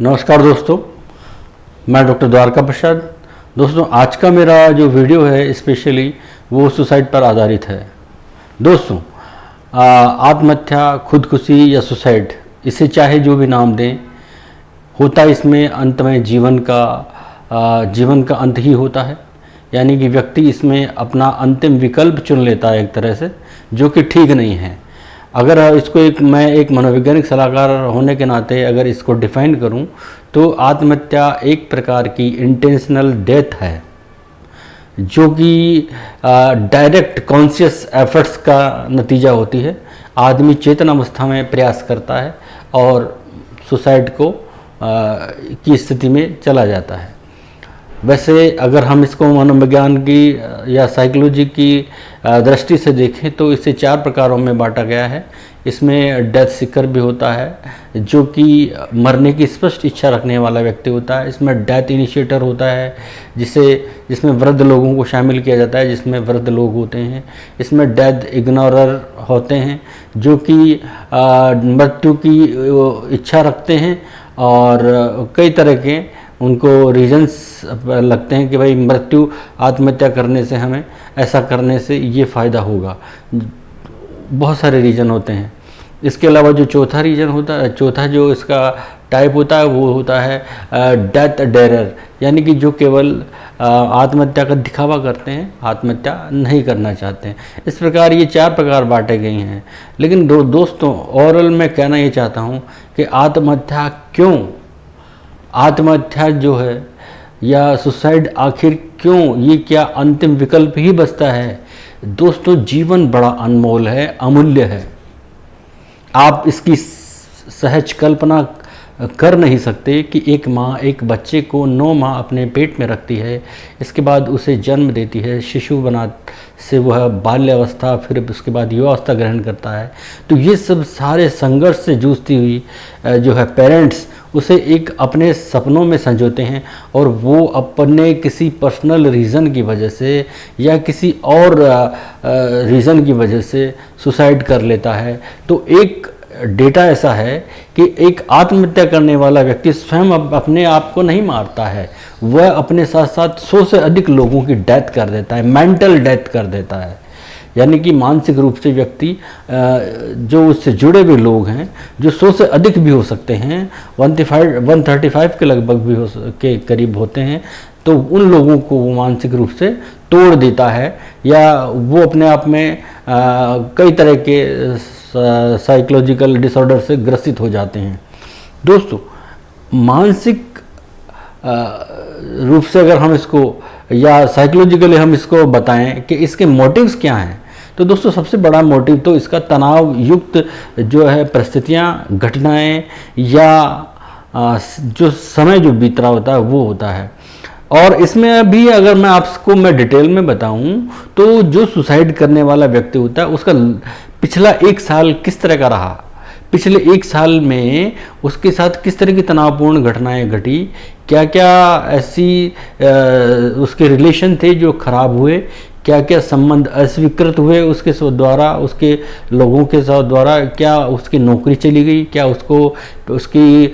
नमस्कार दोस्तों, मैं डॉक्टर द्वारका प्रसाद। दोस्तों, आज का मेरा जो वीडियो है स्पेशली वो सुसाइड पर आधारित है। दोस्तों, आत्महत्या, खुदकुशी या सुसाइड, इसे चाहे जो भी नाम दें, होता इसमें अंत में जीवन का अंत ही होता है। यानी कि व्यक्ति इसमें अपना अंतिम विकल्प चुन लेता है एक तरह से, जो कि ठीक नहीं है। अगर इसको मैं एक मनोवैज्ञानिक सलाहकार होने के नाते अगर इसको डिफाइन करूं, तो आत्महत्या एक प्रकार की इंटेंशनल डेथ है, जो कि डायरेक्ट कॉन्शियस एफर्ट्स का नतीजा होती है। आदमी चेतन अवस्था में प्रयास करता है और सुसाइड की स्थिति में चला जाता है। वैसे अगर हम इसको मनोविज्ञान की या साइकोलॉजी की दृष्टि से देखें तो इसे 4 प्रकारों में बांटा गया है। इसमें डेथ सीकर भी होता है, जो कि मरने की स्पष्ट इच्छा रखने वाला व्यक्ति होता है। इसमें डेथ इनिशिएटर होता है, जिसमें वृद्ध लोगों को शामिल किया जाता है, जिसमें वृद्ध लोग होते हैं। इसमें डेथ इग्नोरर होते हैं, जो कि मृत्यु की इच्छा रखते हैं और कई तरह के उनको रीजंस लगते हैं कि भाई मृत्यु आत्महत्या करने से, हमें ऐसा करने से ये फ़ायदा होगा। बहुत सारे रीज़न होते हैं। इसके अलावा जो चौथा रीज़न होता है, चौथा जो इसका टाइप होता है, वो होता है डेथ डेरर, यानी कि जो केवल आत्महत्या का दिखावा करते हैं, आत्महत्या नहीं करना चाहते हैं। इस प्रकार ये 4 प्रकार बांटे गए हैं। लेकिन दोस्तों, ओवरऑल मैं कहना ये चाहता हूँ कि आत्महत्या जो है या सुसाइड आखिर क्यों, ये क्या अंतिम विकल्प ही बचता है? दोस्तों, जीवन बड़ा अनमोल है, अमूल्य है। आप इसकी सहज कल्पना कर नहीं सकते कि एक माँ एक बच्चे को 9 माह अपने पेट में रखती है, इसके बाद उसे जन्म देती है, शिशु से वह बाल्यावस्था, फिर उसके बाद युवावस्था ग्रहण करता है। तो ये सब सारे संघर्ष से जूझती हुई जो है पेरेंट्स उसे एक अपने सपनों में संजोते हैं, और वो अपने किसी पर्सनल रीज़न की वजह से या किसी और रीज़न की वजह से सुसाइड कर लेता है। तो एक डेटा ऐसा है कि एक आत्महत्या करने वाला व्यक्ति स्वयं अपने आप को नहीं मारता है, वह अपने साथ साथ 100 से अधिक लोगों की डेथ कर देता है, मेंटल डेथ कर देता है। यानी कि मानसिक रूप से व्यक्ति, जो उससे जुड़े हुए लोग हैं, जो 100 से अधिक भी हो सकते हैं, 135 के लगभग भी के करीब होते हैं, तो उन लोगों को वो मानसिक रूप से तोड़ देता है, या वो अपने आप में कई तरह के साइकोलॉजिकल डिसऑर्डर से ग्रसित हो जाते हैं। दोस्तों, मानसिक रूप से अगर हम इसको या साइकोलॉजिकली हम इसको बताएं कि इसके मोटिव्स क्या हैं, तो दोस्तों सबसे बड़ा मोटिव तो इसका तनाव युक्त जो है परिस्थितियाँ, घटनाएं या जो समय जो बीत रहा होता है वो होता है। और इसमें अभी अगर मैं डिटेल में बताऊं, तो जो सुसाइड करने वाला व्यक्ति होता है उसका पिछला 1 साल किस तरह का रहा, पिछले 1 साल में उसके साथ किस तरह की तनावपूर्ण घटनाएं घटी, क्या क्या ऐसी उसके रिलेशन थे जो खराब हुए, क्या क्या संबंध अस्वीकृत हुए उसके द्वारा, उसके लोगों के साथ द्वारा, क्या उसकी नौकरी चली गई, क्या उसकी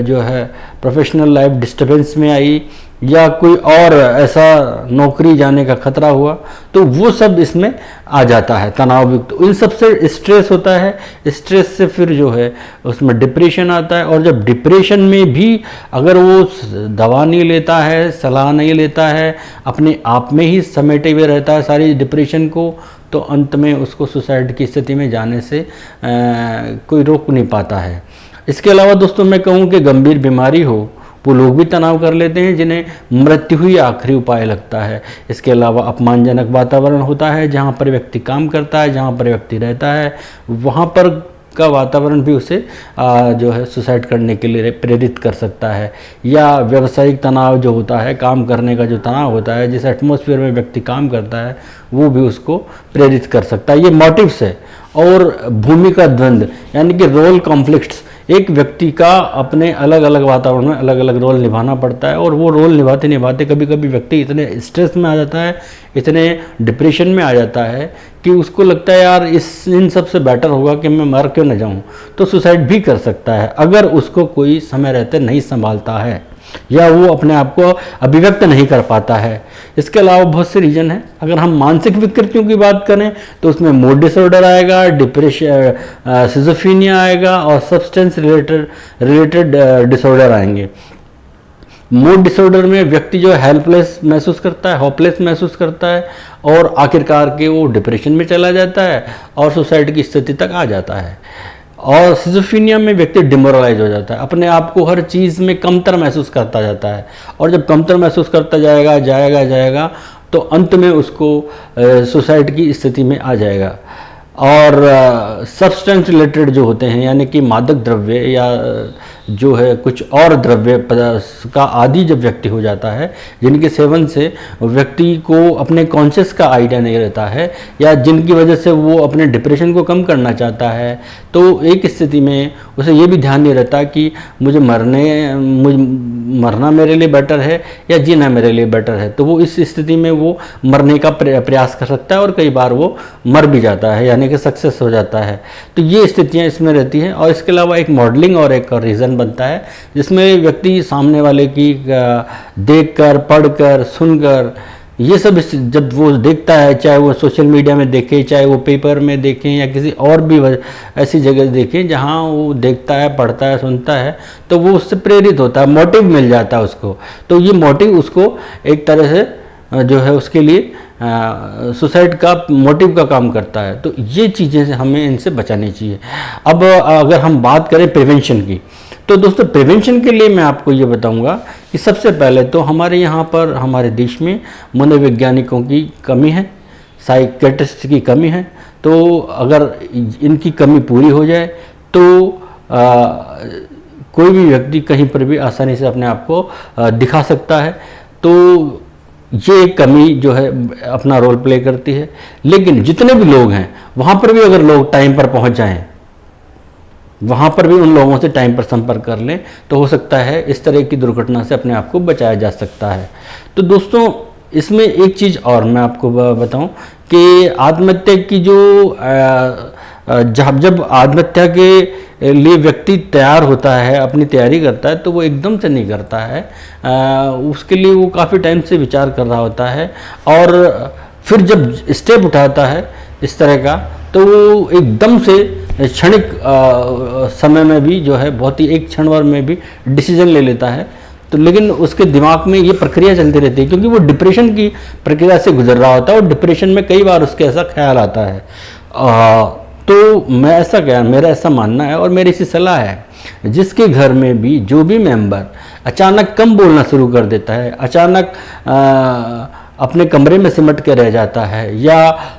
जो है प्रोफेशनल लाइफ डिस्टर्बेंस में आई, या कोई और ऐसा नौकरी जाने का खतरा हुआ, तो वो सब इसमें आ जाता है तनावयुक्त। इन सब से स्ट्रेस होता है, स्ट्रेस से फिर जो है उसमें डिप्रेशन आता है। और जब डिप्रेशन में भी अगर वो दवा नहीं लेता है, सलाह नहीं लेता है, अपने आप में ही समेटे हुए रहता है सारी डिप्रेशन को, तो अंत में उसको सुसाइड की स्थिति में जाने से कोई रोक नहीं पाता है। इसके अलावा दोस्तों, मैं कहूँ कि गंभीर बीमारी हो, वो लोग भी तनाव कर लेते हैं, जिन्हें मृत्यु ही आखिरी उपाय लगता है। इसके अलावा अपमानजनक वातावरण होता है, जहाँ पर व्यक्ति काम करता है, जहाँ पर व्यक्ति रहता है, वहाँ पर का वातावरण भी उसे जो है सुसाइड करने के लिए प्रेरित कर सकता है। या व्यावसायिक तनाव जो होता है, काम करने का जो तनाव होता है, जिस एटमॉस्फेयर में व्यक्ति काम करता है, वो भी उसको प्रेरित कर सकता है। ये मोटिव्स है। और भूमिका द्वंद्व, यानी कि रोल कॉन्फ्लिक्ट्स, एक व्यक्ति का अपने अलग अलग वातावरण में अलग अलग रोल निभाना पड़ता है, और वो रोल निभाते निभाते कभी कभी व्यक्ति इतने स्ट्रेस में आ जाता है, इतने डिप्रेशन में आ जाता है कि उसको लगता है यार इन सब से बेटर होगा कि मैं मर क्यों न जाऊं, तो सुसाइड भी कर सकता है अगर उसको कोई समय रहते नहीं संभालता है या वो अपने आप को अभिव्यक्त नहीं कर पाता है। इसके अलावा बहुत से रीजन है। अगर हम मानसिक विकृतियों की बात करें तो उसमें मूड डिसऑर्डर आएगा, डिप्रेशन, सिजोफ्रेनिया आएगा और सब्सटेंस रिलेटेड डिसऑर्डर आएंगे। मूड डिसऑर्डर में व्यक्ति जो हेल्पलेस महसूस करता है, होपलेस महसूस करता है और आखिरकार के वो डिप्रेशन में चला जाता है और सुसाइड की स्थिति तक आ जाता है। और सिजोफ्रेनिया में व्यक्ति डिमोरलाइज हो जाता है, अपने आप को हर चीज़ में कमतर महसूस करता जाता है, और जब कमतर महसूस करता जाएगा तो अंत में उसको सुसाइड की स्थिति में आ जाएगा। और सब्सटेंस रिलेटेड जो होते हैं, यानी कि मादक द्रव्य या जो है कुछ और द्रव्य का आदी जब व्यक्ति हो जाता है, जिनके सेवन से व्यक्ति को अपने कॉन्शियस का आइडिया नहीं रहता है या जिनकी वजह से वो अपने डिप्रेशन को कम करना चाहता है, तो एक स्थिति में उसे ये भी ध्यान नहीं रहता कि मुझे मरना मेरे लिए बेटर है या जीना मेरे लिए बेटर है, तो वो इस स्थिति में वो मरने का प्रयास कर सकता है और कई बार वो मर भी जाता है, यानी कि सक्सेस हो जाता है। तो ये स्थितियाँ इसमें रहती हैं। और इसके अलावा एक मॉडलिंग और एक रीज़न बनता है जिसमें व्यक्ति सामने वाले की देखकर, पढ़कर, सुनकर, ये सब जब वो देखता है, चाहे वो सोशल मीडिया में देखे, चाहे वो पेपर में देखें या किसी और भी ऐसी जगह देखें जहाँ वो देखता है, पढ़ता है, सुनता है, तो वो उससे प्रेरित होता है, मोटिव मिल जाता है उसको। तो ये मोटिव उसको एक तरह से जो है उसके लिए सुसाइड का मोटिव का काम करता है। तो ये चीज़ें हमें इनसे बचानी चाहिए। अब अगर हम बात करें प्रिवेंशन की, तो दोस्तों प्रिवेंशन के लिए मैं आपको ये बताऊंगा कि सबसे पहले तो हमारे यहाँ पर हमारे देश में मनोवैज्ञानिकों की कमी है, साइकियाट्रिस्ट की कमी है। तो अगर इनकी कमी पूरी हो जाए तो कोई भी व्यक्ति कहीं पर भी आसानी से अपने आप को दिखा सकता है। तो ये एक कमी जो है अपना रोल प्ले करती है। लेकिन जितने भी लोग हैं वहाँ पर भी अगर लोग टाइम पर पहुँच जाएं, वहाँ पर भी उन लोगों से टाइम पर संपर्क कर लें, तो हो सकता है इस तरह की दुर्घटना से अपने आप को बचाया जा सकता है। तो दोस्तों इसमें एक चीज़ और मैं आपको बताऊं कि आत्महत्या की जो जब आत्महत्या के लिए व्यक्ति तैयार होता है, अपनी तैयारी करता है, तो वो एकदम से नहीं करता है। उसके लिए वो काफ़ी टाइम से विचार कर रहा होता है और फिर जब स्टेप उठाता है इस तरह का, तो वो एकदम से क्षणिक समय में भी जो है बहुत ही एक क्षण भर में भी डिसीजन ले लेता है। तो लेकिन उसके दिमाग में ये प्रक्रिया चलती रहती है क्योंकि वो डिप्रेशन की प्रक्रिया से गुजर रहा होता है और डिप्रेशन में कई बार उसके ऐसा ख्याल आता है। तो मेरा ऐसा मानना है और मेरी ऐसी सलाह है, जिसके घर में भी जो भी मेंबर अचानक कम बोलना शुरू कर देता है, अचानक अपने कमरे में सिमट के रह जाता है या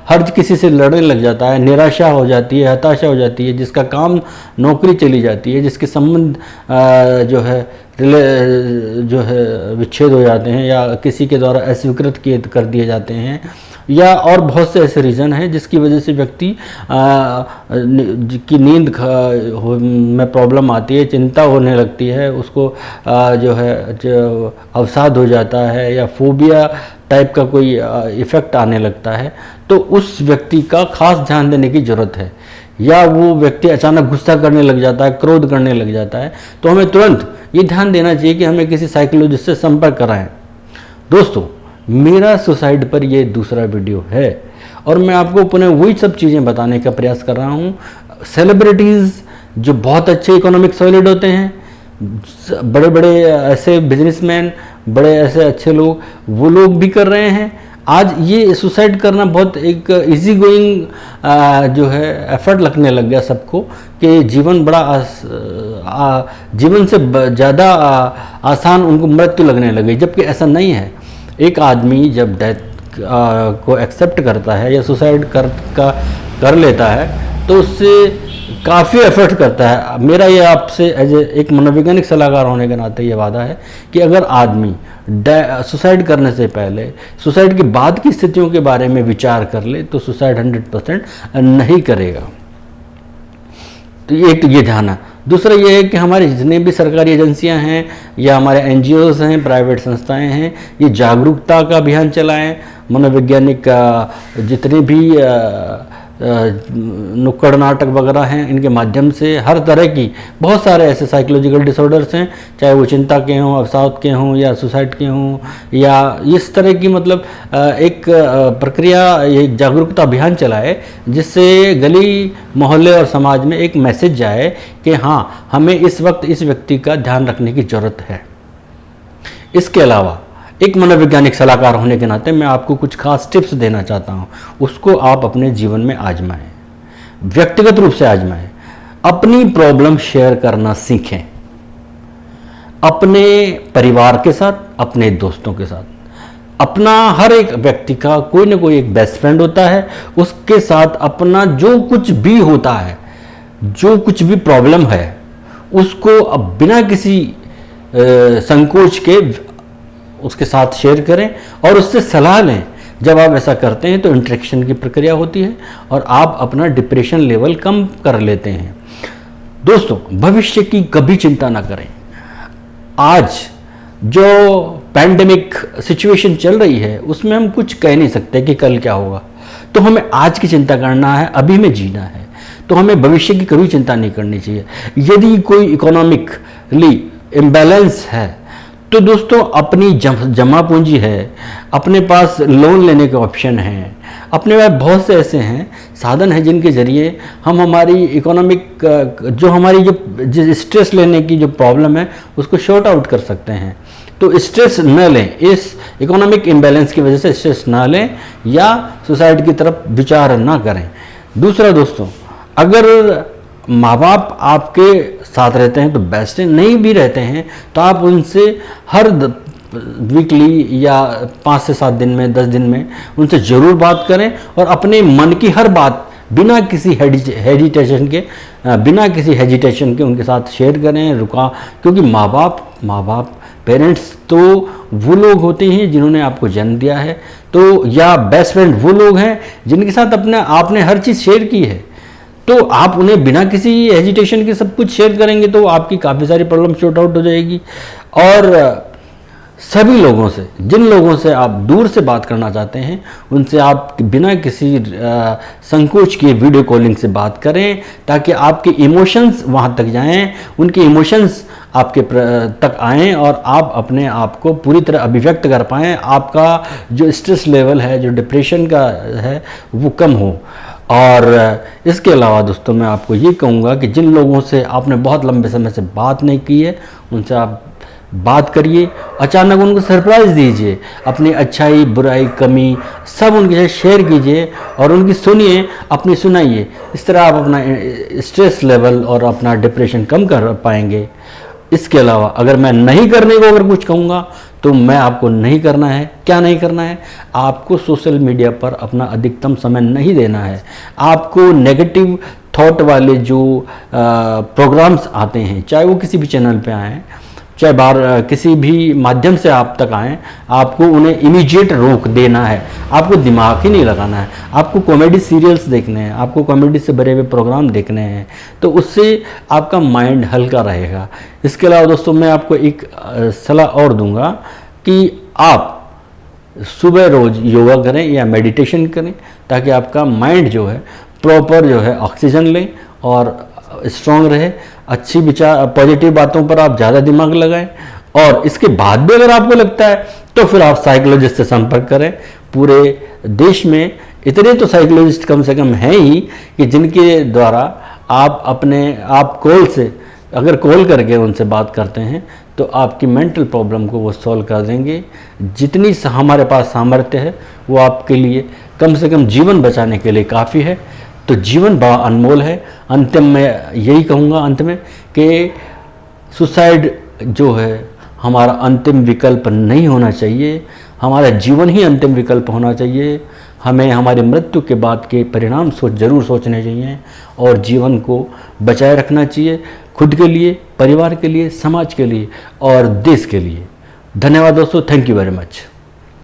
हर किसी से लड़ने लग जाता है, निराशा हो जाती है, हताशा हो जाती है, जिसका काम नौकरी चली जाती है, जिसके संबंध जो है विच्छेद हो जाते हैं या किसी के द्वारा अस्वीकृत कर दिए जाते हैं, या और बहुत से ऐसे रीज़न हैं जिसकी वजह से व्यक्ति की नींद में प्रॉब्लम आती है, चिंता होने लगती है, उसको जो अवसाद हो जाता है या फोबिया टाइप का कोई इफ़ेक्ट आने लगता है, तो उस व्यक्ति का खास ध्यान देने की ज़रूरत है। या वो व्यक्ति अचानक गुस्सा करने लग जाता है, क्रोध करने लग जाता है, तो हमें तुरंत ये ध्यान देना चाहिए कि हमें किसी साइकोलॉजिस्ट से संपर्क कराएं। दोस्तों मेरा सुसाइड पर ये दूसरा वीडियो है और मैं आपको पुनः वही सब चीज़ें बताने का प्रयास कर रहा हूँ। सेलिब्रिटीज़ जो बहुत अच्छे इकोनॉमिक सॉलिड होते हैं, बड़े बड़े ऐसे बिजनेसमैन, बड़े ऐसे अच्छे लोग, वो लोग भी कर रहे हैं। आज ये सुसाइड करना बहुत एक इजी गोइंग जो है एफर्ट लगने लग गया सबको कि जीवन बड़ा जीवन से ज़्यादा आसान उनको मृत्यु लगने लगी, जबकि ऐसा नहीं है। एक आदमी जब डेथ को एक्सेप्ट करता है या सुसाइड कर लेता है तो उससे काफ़ी एफर्ट करता है। मेरा ये आपसे एज एक मनोवैज्ञानिक सलाहकार होने के नाते ये वादा है कि अगर आदमी सुसाइड करने से पहले सुसाइड के बाद की स्थितियों के बारे में विचार कर ले तो सुसाइड 100% नहीं करेगा। तो ये ध्यान है। दूसरा ये है कि हमारे जितने भी सरकारी एजेंसियां हैं या हमारे NGOs हैं, प्राइवेट संस्थाएं हैं, ये जागरूकता का अभियान चलाएं। मनोवैज्ञानिक जितने भी नुक्कड़ नाटक वगैरह हैं, इनके माध्यम से हर तरह की बहुत सारे ऐसे साइकोलॉजिकल डिसऑर्डर्स हैं, चाहे वो चिंता के हों, अवसाद के हों या सुसाइड के हों या इस तरह की, मतलब एक प्रक्रिया, एक जागरूकता अभियान चलाए जिससे गली मोहल्ले और समाज में एक मैसेज जाए कि हाँ, हमें इस वक्त इस व्यक्ति का ध्यान रखने की ज़रूरत है। इसके अलावा एक मनोवैज्ञानिक सलाहकार होने के नाते मैं आपको कुछ खास टिप्स देना चाहता हूँ, उसको आप अपने जीवन में आजमाएं, व्यक्तिगत रूप से आजमाएं। अपनी प्रॉब्लम शेयर करना सीखें, अपने परिवार के साथ, अपने दोस्तों के साथ। अपना हर एक व्यक्ति का कोई ना कोई एक बेस्ट फ्रेंड होता है, उसके साथ अपना जो कुछ भी होता है, जो कुछ भी प्रॉब्लम है, उसको अब बिना किसी संकोच के उसके साथ शेयर करें और उससे सलाह लें। जब आप ऐसा करते हैं तो इंटरेक्शन की प्रक्रिया होती है और आप अपना डिप्रेशन लेवल कम कर लेते हैं। दोस्तों, भविष्य की कभी चिंता ना करें। आज जो पैंडेमिक सिचुएशन चल रही है उसमें हम कुछ कह नहीं सकते कि कल क्या होगा, तो हमें आज की चिंता करना है, अभी में जीना है, तो हमें भविष्य की कभी चिंता नहीं करनी चाहिए। यदि कोई इकोनॉमिकली इम्बैलेंस है तो दोस्तों अपनी जमा पूंजी है, अपने पास लोन लेने के ऑप्शन हैं, अपने पास बहुत से ऐसे हैं साधन हैं जिनके ज़रिए हम हमारी इकोनॉमिक जो हमारी जो स्ट्रेस लेने की जो प्रॉब्लम है उसको शॉर्ट आउट कर सकते हैं। तो स्ट्रेस न लें, इस इकोनॉमिक इम्बैलेंस की वजह से स्ट्रेस ना लें या सुसाइड की तरफ विचार ना करें। दूसरा दोस्तों, अगर माँ बाप आपके साथ रहते हैं तो बेस्ट है, नहीं भी रहते हैं तो आप उनसे हर वीकली या 5 से 7 दिन में, 10 दिन में उनसे ज़रूर बात करें और अपने मन की हर बात बिना किसी हेजिटेशन के उनके साथ शेयर करें, रुका। क्योंकि माँ बाप पेरेंट्स तो वो लोग होते हैं जिन्होंने आपको जन्म दिया है, तो या बेस्ट फ्रेंड वो लोग हैं जिनके साथ आपने हर चीज़ शेयर की है। तो आप उन्हें बिना किसी हेजिटेशन के सब कुछ शेयर करेंगे तो आपकी काफ़ी सारी प्रॉब्लम शॉर्ट आउट हो जाएगी। और सभी लोगों से, जिन लोगों से आप दूर से बात करना चाहते हैं, उनसे आप बिना किसी संकोच के वीडियो कॉलिंग से बात करें ताकि आपके इमोशंस वहाँ तक जाएं, उनके इमोशंस आपके तक आएं और आप अपने आप को पूरी तरह अभिव्यक्त कर पाएँ। आपका जो स्ट्रेस लेवल है, जो डिप्रेशन का है, वो कम हो। और इसके अलावा दोस्तों मैं आपको ये कहूँगा कि जिन लोगों से आपने बहुत लंबे समय से बात नहीं की है, उनसे आप बात करिए, अचानक उनको सरप्राइज़ दीजिए, अपनी अच्छाई बुराई कमी सब उनके साथ शेयर कीजिए और उनकी सुनिए, अपनी सुनाइए। इस तरह आप अपना स्ट्रेस लेवल और अपना डिप्रेशन कम कर पाएंगे। इसके अलावा अगर मैं नहीं करने को अगर कुछ कहूँगा तो मैं आपको नहीं करना है। क्या नहीं करना है? आपको सोशल मीडिया पर अपना अधिकतम समय नहीं देना है। आपको नेगेटिव थॉट वाले जो प्रोग्राम्स आते हैं, चाहे वो किसी भी चैनल पे आएँ, चाहे बाहर किसी भी माध्यम से आप तक आएँ, आपको उन्हें इमीडिएट रोक देना है। आपको दिमाग ही नहीं लगाना है। आपको कॉमेडी सीरियल्स देखने हैं, आपको कॉमेडी से भरे हुए प्रोग्राम देखने हैं, तो उससे आपका माइंड हल्का रहेगा। इसके अलावा दोस्तों मैं आपको एक सलाह और दूंगा कि आप सुबह रोज़ योगा करें या मेडिटेशन करें ताकि आपका माइंड जो है प्रॉपर जो है ऑक्सीजन ले और स्ट्रांग रहे। अच्छी विचार, पॉजिटिव बातों पर आप ज़्यादा दिमाग लगाएं। और इसके बाद भी अगर आपको लगता है तो फिर आप साइकोलॉजिस्ट से संपर्क करें। पूरे देश में इतने तो साइकोलॉजिस्ट कम से कम हैं ही कि जिनके द्वारा आप कॉल करके उनसे बात करते हैं तो आपकी मेंटल प्रॉब्लम को वो सॉल्व कर देंगे। जितनी हमारे पास सामर्थ्य है वो आपके लिए कम से कम जीवन बचाने के लिए काफ़ी है। तो जीवन बड़ा अनमोल है। अंतिम में यही कहूँगा अंत में कि सुसाइड जो है हमारा अंतिम विकल्प नहीं होना चाहिए, हमारा जीवन ही अंतिम विकल्प होना चाहिए। हमें हमारी मृत्यु के बाद के परिणाम जरूर सोचने चाहिए और जीवन को बचाए रखना चाहिए, खुद के लिए, परिवार के लिए, समाज के लिए और देश के लिए। धन्यवाद दोस्तों, थैंक यू वेरी मच।